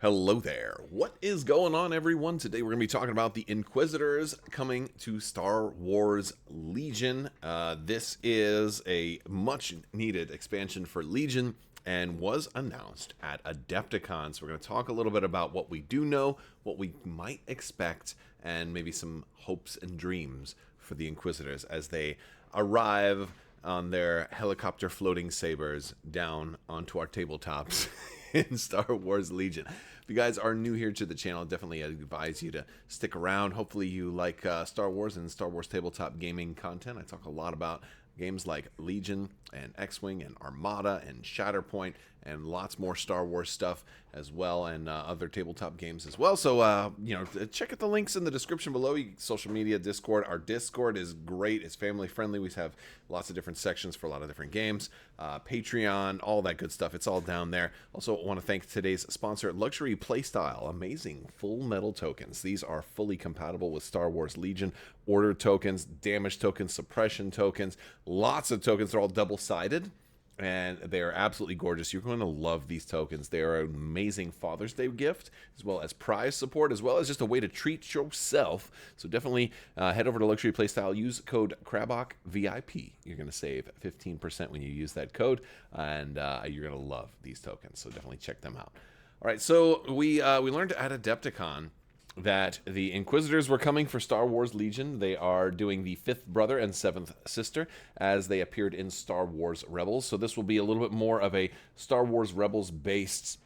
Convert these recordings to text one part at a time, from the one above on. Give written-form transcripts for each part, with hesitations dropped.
Hello there. What is going on, everyone? Today we're going to be talking about the Inquisitors coming to Star Wars Legion. This is a much needed expansion for Legion and was announced at Adepticon. So we're going to talk a little bit about what we do know, what we might expect, and maybe some hopes and dreams for the Inquisitors as they arrive on their helicopter floating sabers down onto our tabletops in Star Wars Legion. If you guys are new here to the channel, definitely advise you to stick around. Hopefully you like Star Wars and Star Wars tabletop gaming content. I talk a lot about games like Legion and X-Wing and Armada and Shatterpoint and lots more Star Wars stuff as well, and other tabletop games as well. So, check out the links in the description below. Social media, Discord. Our Discord is great. It's family friendly. We have lots of different sections for a lot of different games. Patreon, all that good stuff. It's all down there. Also, want to thank today's sponsor, Luxury Playstyle. Amazing full metal tokens. These are fully compatible with Star Wars Legion. Order tokens, damage tokens, suppression tokens. Lots of tokens. They're all double-sided. And they are absolutely gorgeous. You're going to love these tokens. They are an amazing Father's Day gift, as well as prize support, as well as just a way to treat yourself. So definitely head over to Luxury Playstyle. Use code Crabbok VIP. You're going to save 15% when you use that code, and you're going to love these tokens. So definitely check them out. All right, so we learned at Adepticon that the Inquisitors were coming for Star Wars Legion. They are doing the fifth brother and seventh sister as they appeared in Star Wars Rebels. So this will be a little bit more of a Star Wars Rebels-based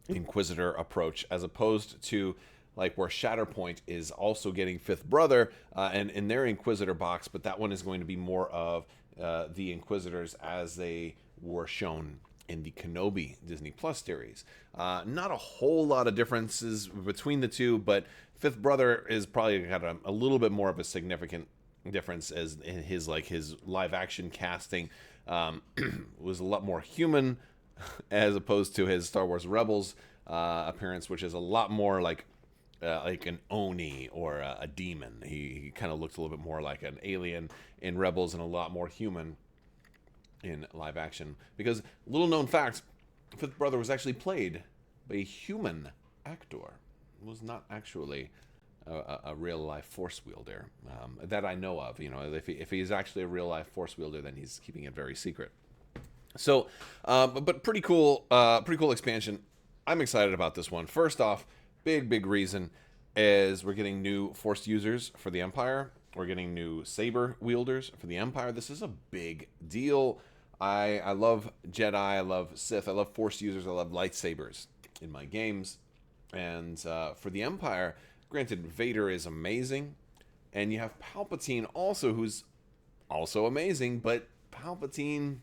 Inquisitor approach, as opposed to like where Shatterpoint is also getting fifth brother and in their Inquisitor box, but that one is going to be more of the Inquisitors as they were shown in the Kenobi Disney Plus series. Not a whole lot of differences between the two, but Fifth Brother is probably got a little bit more of a significant difference, as in his live action casting was a lot more human as opposed to his Star Wars Rebels appearance, which is a lot more like an Oni or a demon. He kind of looks a little bit more like an alien in Rebels and a lot more human in live action, because little known fact, Fifth Brother was actually played by a human actor. It was not actually a real life force wielder that I know of. You know, if he's actually a real life force wielder, then he's keeping it very secret. So, but pretty cool expansion. I'm excited about this one. First off, big reason is we're getting new force users for the Empire. We're getting new saber wielders for the Empire. This is a big deal. I love Jedi, I love Sith, I love Force users, I love lightsabers in my games. And for the Empire, granted, Vader is amazing. And you have Palpatine also, who's also amazing. But Palpatine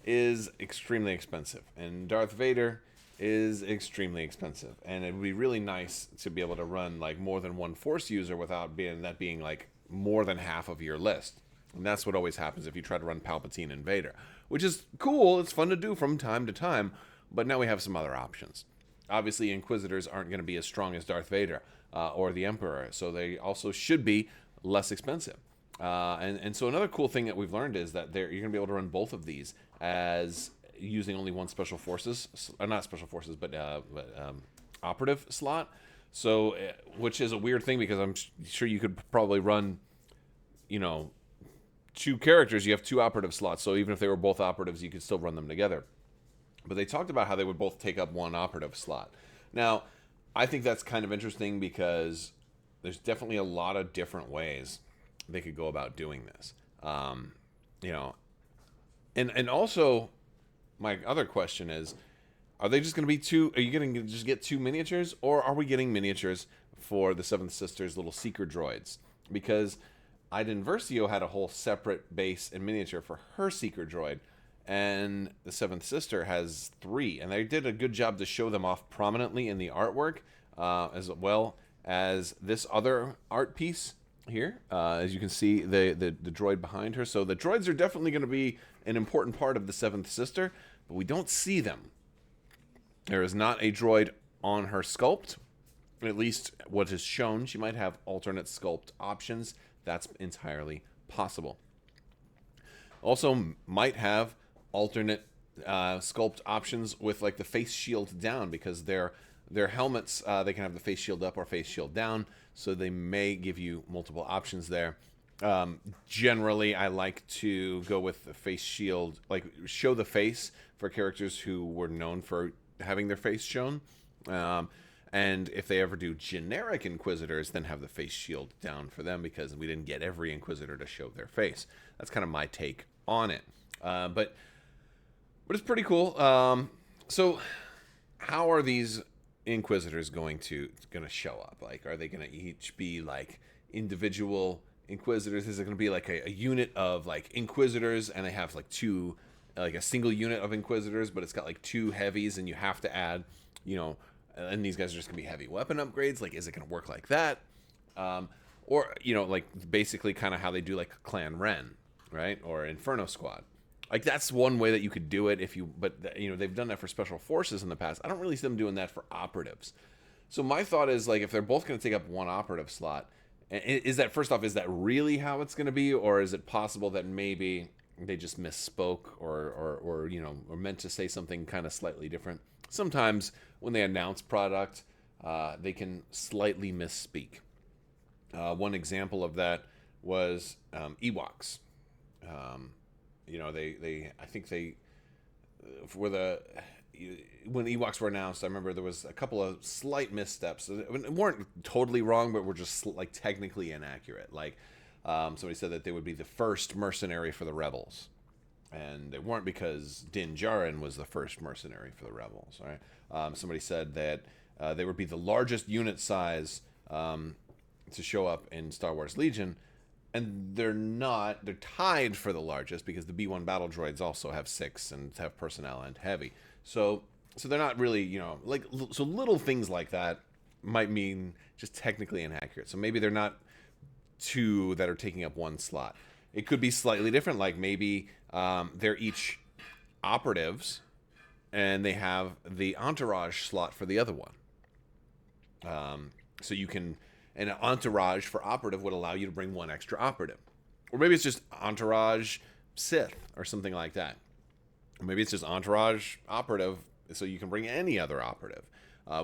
is extremely expensive. And Darth Vader is extremely expensive. And it would be really nice to be able to run like more than one Force user without being like more than half of your list. And that's what always happens if you try to run Palpatine and Vader, which is cool. It's fun to do from time to time, but now we have some other options. Obviously, Inquisitors aren't going to be as strong as Darth Vader or the Emperor, so they also should be less expensive. And so another cool thing that we've learned is that you're going to be able to run both of these as using only one special forces, not special forces, but operative slot. So, which is a weird thing, because I'm sure you could probably run, two characters. You have two operative slots, so even if they were both operatives, you could still run them together. But they talked about how they would both take up one operative slot. Now, I think that's kind of interesting, because there's definitely a lot of different ways they could go about doing this. And also, my other question is, are they just going to be two? Are you going to just get two miniatures, or are we getting miniatures for the Seventh Sister's little seeker droids? Because Iden Versio had a whole separate base and miniature for her seeker droid, and the Seventh Sister has 3, and they did a good job to show them off prominently in the artwork, as well as this other art piece here. As you can see, the droid behind her. So the droids are definitely going to be an important part of the Seventh Sister, but we don't see them. There is not a droid on her sculpt, at least what is shown. She might have alternate sculpt options. That's entirely possible. Also might have alternate sculpt options with like the face shield down, because their Their helmets, they can have the face shield up or face shield down, so they may give you multiple options there. Generally, I like to go with the face shield, like show the face for characters who were known for having their face shown. And if they ever do generic Inquisitors, then have the face shield down for them, because we didn't get every Inquisitor to show their face. That's kind of my take on it. But it's pretty cool. So how are these Inquisitors going to show up? Like, are they going to each be like individual Inquisitors? Is it going to be like a unit of like Inquisitors, and they have like two, like a single unit of Inquisitors, but it's got like two heavies, and you have to add, and these guys are just going to be heavy weapon upgrades? Like, is it going to work like that? Or, like basically kind of how they do like Clan Ren, right? Or Inferno Squad. Like, that's one way that you could do it but they've done that for special forces in the past. I don't really see them doing that for operatives. So my thought is, like, if they're both going to take up one operative slot, is that really how it's going to be? Or is it possible that maybe they just misspoke or meant to say something kind of slightly different? Sometimes when they announce product, they can slightly misspeak. One example of that was Ewoks. I think when Ewoks were announced, I remember there was a couple of slight missteps. It weren't totally wrong, but were just like technically inaccurate. Like, somebody said that they would be the first mercenary for the rebels, and they weren't, because Din Djarin was the first mercenary for the rebels. Right? Somebody said that they would be the largest unit size to show up in Star Wars Legion. And they're not. They're tied for the largest, because the B1 battle droids also have 6 and have personnel and heavy. So they're not really, so little things like that might mean just technically inaccurate. So maybe they're not 2 that are taking up 1 slot. It could be slightly different. Like, maybe they're each operatives, and they have the entourage slot for the other one. So you can. And an entourage for operative would allow you to bring 1 extra operative. Or maybe it's just entourage Sith or something like that. Or maybe it's just entourage operative, so you can bring any other operative,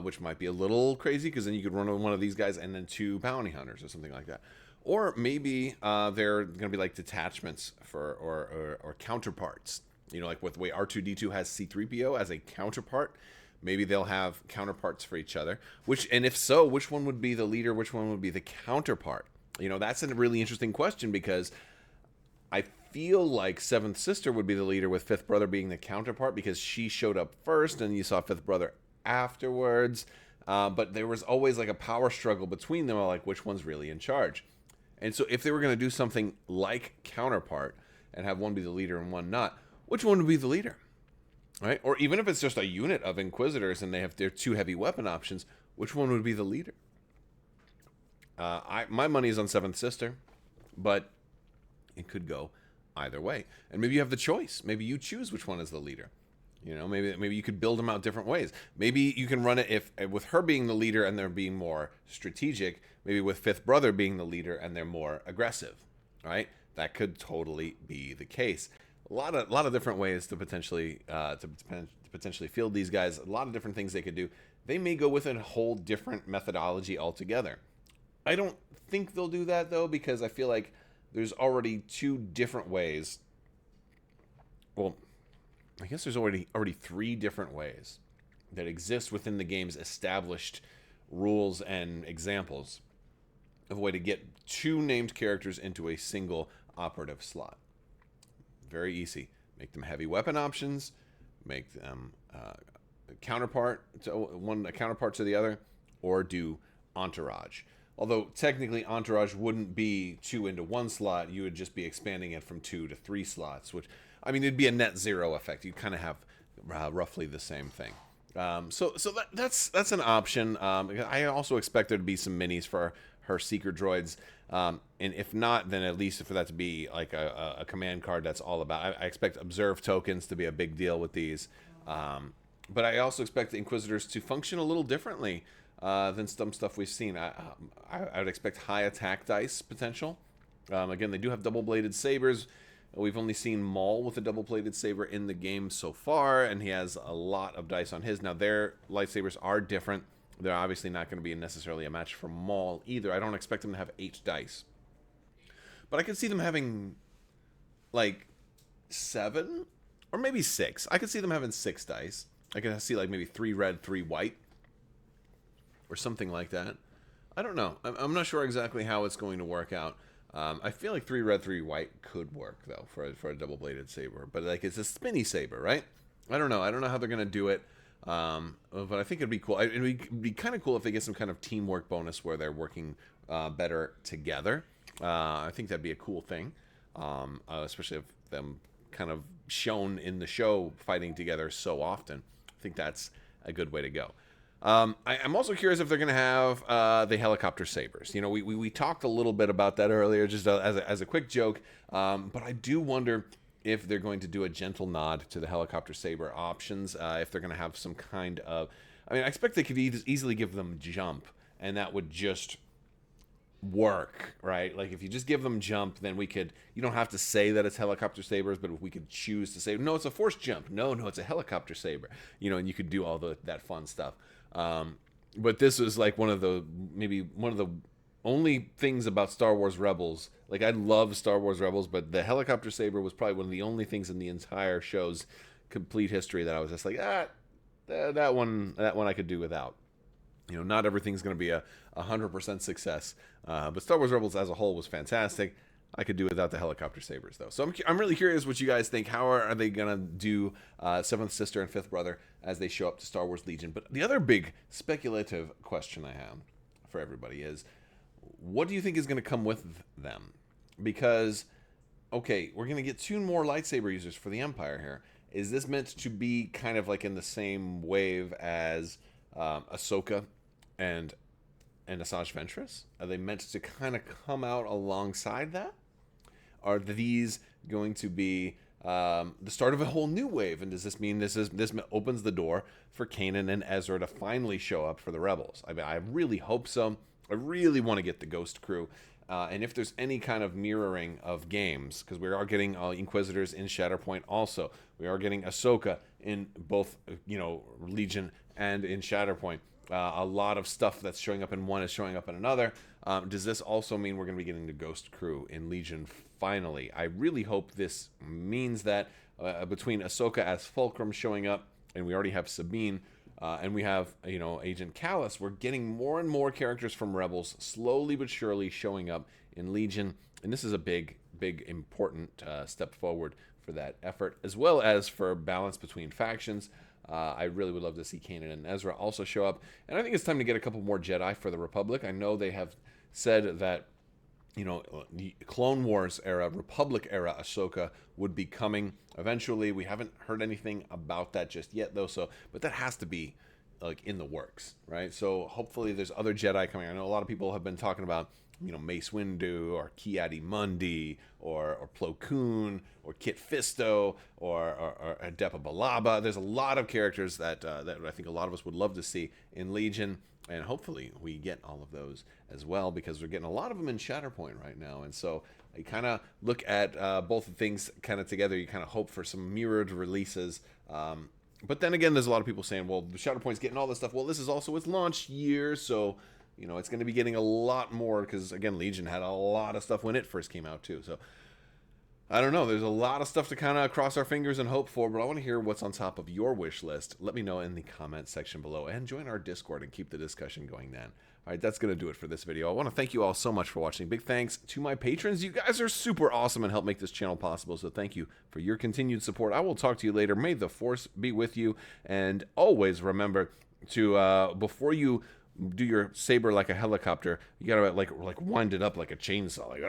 which might be a little crazy, because then you could run one of these guys and then 2 bounty hunters or something like that. Or maybe they're going to be like detachments or counterparts. Like with the way R2-D2 has C-3PO as a counterpart. Maybe they'll have counterparts for each other. And if so, which one would be the leader? Which one would be the counterpart? That's a really interesting question, because I feel like Seventh Sister would be the leader, with Fifth Brother being the counterpart, because she showed up first and you saw Fifth Brother afterwards. But there was always like a power struggle between them, like which one's really in charge. And so if they were going to do something like counterpart and have one be the leader and one not, which one would be the leader? Right? Or even if it's just a unit of Inquisitors and they have their 2 heavy weapon options, which one would be the leader? My money is on Seventh Sister, but it could go either way. And maybe you have the choice. Maybe you choose which one is the leader. Maybe you could build them out different ways. Maybe you can run it with her being the leader and they're being more strategic. Maybe with Fifth Brother being the leader and they're more aggressive. Right? That could totally be the case. A lot of different ways to potentially field these guys. A lot of different things they could do. They may go with a whole different methodology altogether. I don't think they'll do that, though, because I feel like there's already 2 different ways. Well, I guess there's already 3 different ways that exist within the game's established rules and examples of a way to get 2 named characters into a single operative slot. Very easy. Make them heavy weapon options. Make them a counterpart to the other, or do entourage. Although technically entourage wouldn't be 2 into 1 slot, you would just be expanding it from 2 to 3 slots, which, I mean, it'd be a net zero effect. You kind of have roughly the same thing. So that's an option. I also expect there to be some minis for her seeker droids. And if not, then at least for that to be like a command card that's all about. I expect observe tokens to be a big deal with these. But I also expect the Inquisitors to function a little differently than some stuff we've seen. I would expect high attack dice potential. Again, they do have double-bladed sabers. We've only seen Maul with a double-bladed saber in the game so far, and he has a lot of dice on his. Now, their lightsabers are different. They're obviously not going to be necessarily a match for Maul either. I don't expect them to have 8 dice. But I could see them having, like, 7? Or maybe 6. I could see them having 6 dice. I could see, like, maybe 3 red, 3 white. Or something like that. I don't know. I'm not sure exactly how it's going to work out. I feel like 3 red, 3 white could work, though, for a double-bladed saber. But, like, it's a spinny saber, right? I don't know. I don't know how they're going to do it. But I think it'd be cool. It'd be kind of cool if they get some kind of teamwork bonus where they're working better together. I think that'd be a cool thing. Especially if them kind of shown in the show fighting together so often. I think that's a good way to go. I'm also curious if they're going to have the helicopter sabers. You know, we talked a little bit about that earlier, just as a quick joke. But I do wonder if they're going to do a gentle nod to the helicopter saber options. If they're going to have some kind of... I mean, I expect they could easily give them jump, and that would just work, right? Like, if you just give them jump, then we could... You don't have to say that it's helicopter sabers, but if we could choose to say, no, it's a force jump. No, it's a helicopter saber. You know, and you could do all that fun stuff. But this was like maybe one of the only things about Star Wars Rebels. Like, I love Star Wars Rebels, but the helicopter saber was probably one of the only things in the entire show's complete history that I was just like, that one I could do without. You know, not everything's going to be a 100% success. But Star Wars Rebels as a whole was fantastic. I could do without the helicopter sabers, though. So I'm really curious what you guys think. How are they going to do Seventh Sister and Fifth Brother as they show up to Star Wars Legion? But the other big speculative question I have for everybody is, what do you think is going to come with them? Because, okay, we're going to get 2 more lightsaber users for the Empire here. Is this meant to be kind of like in the same wave as Ahsoka and Asajj Ventress? Are they meant to kind of come out alongside that? Are these going to be the start of a whole new wave? And does this mean this opens the door for Kanan and Ezra to finally show up for the Rebels? I mean, I really hope so. I really want to get the Ghost Crew. And if there's any kind of mirroring of games, because we are getting Inquisitors in Shatterpoint also. We are getting Ahsoka in both, Legion and in Shatterpoint. A lot of stuff that's showing up in one is showing up in another. Does this also mean we're going to be getting the Ghost Crew in Legion finally? I really hope this means that between Ahsoka as Fulcrum showing up, and we already have Sabine, and we have, Agent Kallus, we're getting more and more characters from Rebels slowly but surely showing up in Legion. And this is a big, important step forward for that effort, as well as for balance between factions. I really would love to see Kanan and Ezra also show up. And I think it's time to get a couple more Jedi for the Republic. I know they have said that, the Clone Wars era, Republic era Ahsoka would be coming eventually. We haven't heard anything about that just yet, though. But that has to be, like, in the works, right? So hopefully there's other Jedi coming. I know a lot of people have been talking about, Mace Windu or Ki-Adi-Mundi or Plo Koon or Kit Fisto or Adepa Balaba. There's a lot of characters that I think a lot of us would love to see in Legion, and hopefully we get all of those as well, because we're getting a lot of them in Shatterpoint right now. And so I kind of look at both of things kind of together. You kind of hope for some mirrored releases. But then again, there's a lot of people saying, well, the Shatterpoint's getting all this stuff. Well, this is also its launch year, so it's going to be getting a lot more, because, again, Legion had a lot of stuff when it first came out, too. So, I don't know. There's a lot of stuff to kind of cross our fingers and hope for, but I want to hear what's on top of your wish list. Let me know in the comment section below, and join our Discord and keep the discussion going then. All right, that's going to do it for this video. I want to thank you all so much for watching. Big thanks to my patrons. You guys are super awesome and help make this channel possible, so thank you for your continued support. I will talk to you later. May the Force be with you, and always remember to, before you do your saber like a helicopter, you gotta like wind it up like a chainsaw, like